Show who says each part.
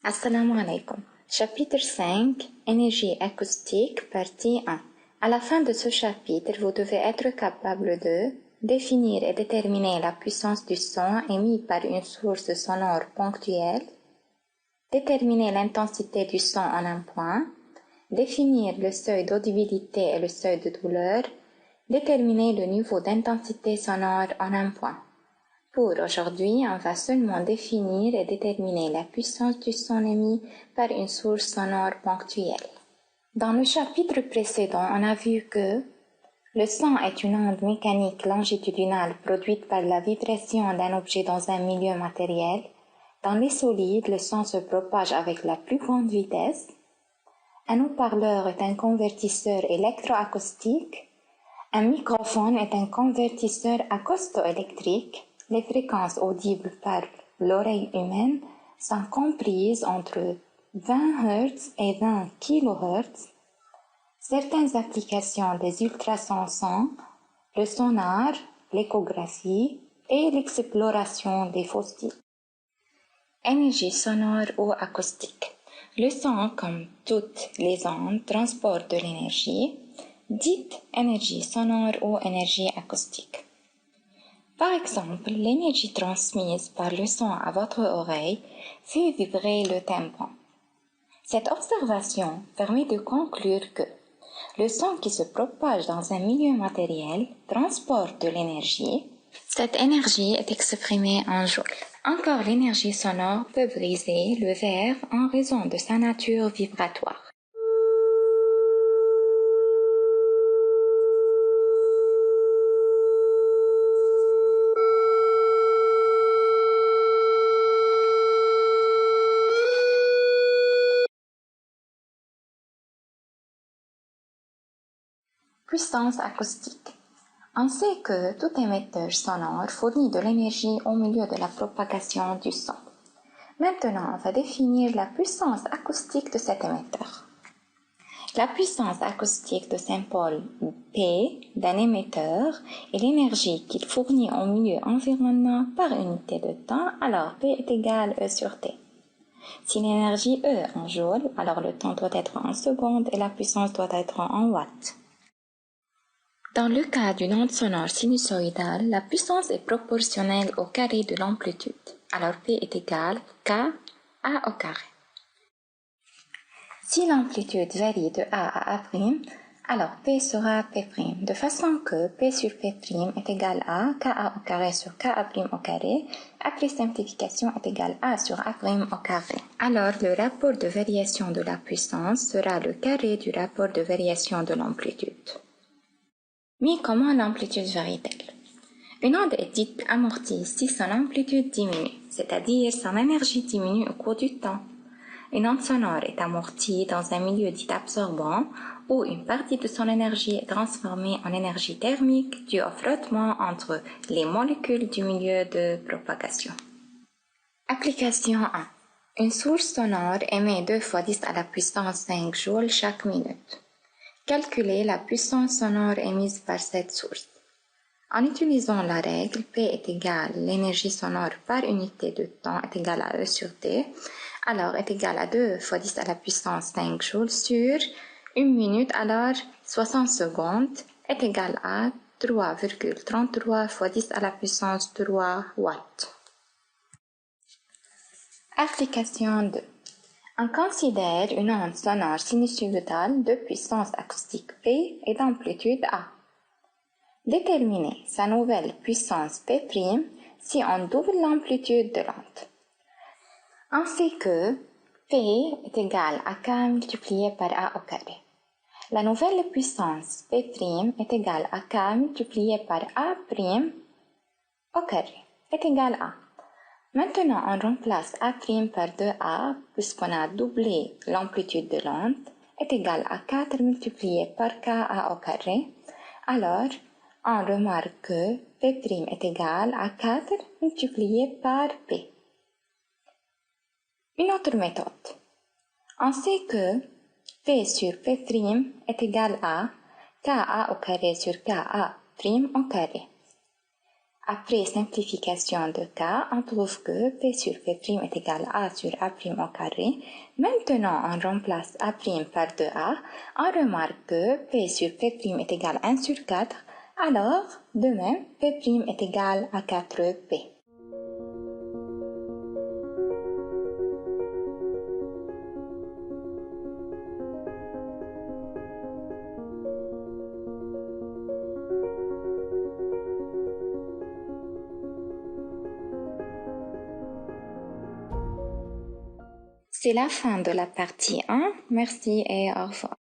Speaker 1: Assalamu alaikum. Chapitre 5, énergie acoustique, partie 1. À la fin de ce chapitre, vous devez être capable de définir et déterminer la puissance du son émis par une source sonore ponctuelle, déterminer l'intensité du son en un point, définir le seuil d'audibilité et le seuil de douleur, déterminer le niveau d'intensité sonore en un point. Pour aujourd'hui, on va seulement définir et déterminer la puissance du son émis par une source sonore ponctuelle. Dans le chapitre précédent, on a vu que le son est une onde mécanique longitudinale produite par la vibration d'un objet dans un milieu matériel. Dans les solides, le son se propage avec la plus grande vitesse. Un haut-parleur est un convertisseur électroacoustique. Un microphone est un convertisseur acousto-électrique. Les fréquences audibles par l'oreille humaine sont comprises entre 20 Hz et 20 kHz. Certaines applications des ultrasons sont le sonar, l'échographie et l'exploration des fossiles. Énergie sonore ou acoustique. Le son, comme toutes les ondes, transporte de l'énergie, dite énergie sonore ou énergie acoustique. Par exemple, l'énergie transmise par le son à votre oreille fait vibrer le tympan. Cette observation permet de conclure que le son qui se propage dans un milieu matériel transporte de l'énergie. Cette énergie est exprimée en joules. Encore, l'énergie sonore peut briser le verre en raison de sa nature vibratoire. Puissance acoustique. On sait que tout émetteur sonore fournit de l'énergie au milieu de la propagation du son. Maintenant, on va définir la puissance acoustique de cet émetteur. La puissance acoustique de symbole P d'un émetteur est l'énergie qu'il fournit au milieu environnant par unité de temps, alors P est égal E sur T. Si l'énergie E est en joules, alors le temps doit être en secondes et la puissance doit être en watts. Dans le cas d'une onde sonore sinusoïdale, la puissance est proportionnelle au carré de l'amplitude. Alors P est égal K A au carré. Si l'amplitude varie de A à A', alors P sera P', de façon que P sur P' est égal à Ka au carré sur Ka' au carré, après simplification est égal à sur A' au carré. Alors le rapport de variation de la puissance sera le carré du rapport de variation de l'amplitude. Mais comment l'amplitude varie-t-elle? Une onde est dite amortie si son amplitude diminue, c'est-à-dire son énergie diminue au cours du temps. Une onde sonore est amortie dans un milieu dit absorbant où une partie de son énergie est transformée en énergie thermique due au frottement entre les molécules du milieu de propagation. Application 1. Une source sonore émet 2 fois 10 à la puissance 5 joules chaque minute. Calculez la puissance sonore émise par cette source. En utilisant la règle P est égal l'énergie sonore par unité de temps est égal à E sur T, alors est égal à 2 fois 10 à la puissance 5 joules sur 1 minute, alors 60 secondes est égal à 3,33 fois 10 à la puissance 3 watts. Application 2. On considère une onde sonore sinusoïdale de puissance acoustique P et d'amplitude A. Déterminer sa nouvelle puissance P' si on double l'amplitude de l'onde. On sait que P est égal à K multiplié par A au carré. La nouvelle puissance P' est égale à K multiplié par A' au carré est égal à. Maintenant, on remplace A' par 2A puisqu'on a doublé l'amplitude de l'onde est égal à 4 multiplié par Ka au carré. Alors, on remarque que P' est égal à 4 multiplié par P. Une autre méthode. On sait que P sur P' est égal à Ka au carré sur Ka' au carré. Après simplification de cas, on trouve que P sur P' est égal à A sur A' au carré. Maintenant, on remplace A' par 2A. On remarque que P sur P' est égal à 1 sur 4. Alors, de même, P' est égal à 4P. C'est la fin de la partie 1. Merci et au revoir.